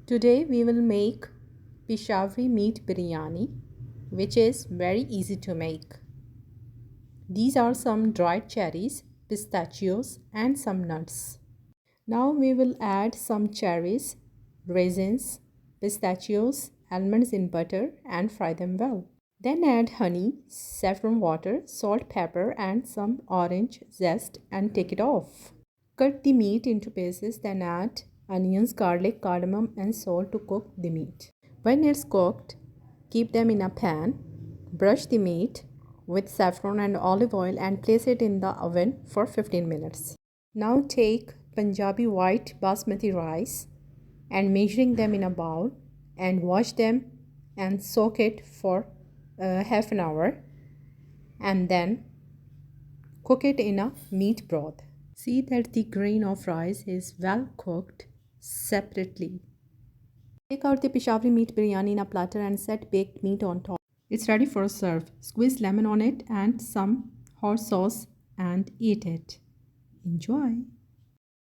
Today we will make Peshawari Meat Biryani, which is very easy to make. These are some dried cherries, pistachios and some nuts. Now we will add some cherries, raisins, pistachios, almonds in butter and fry them well. Then add honey, saffron water, salt, pepper and some orange zest and take it off. Cut the meat into pieces, then add onions, garlic, cardamom and salt to cook the meat. When it's cooked, keep them in a pan. Brush the meat with saffron and olive oil and place it in the oven for 15 minutes. Now take Punjabi white basmati rice and measuring them in a bowl and wash them and soak it for half an hour and then cook it in a meat broth. See that the grain of rice is well cooked separately. Take out the Peshawari meat biryani in a platter and set baked meat on top. It's ready for a serve. Squeeze lemon on it and some hot sauce and eat it. Enjoy!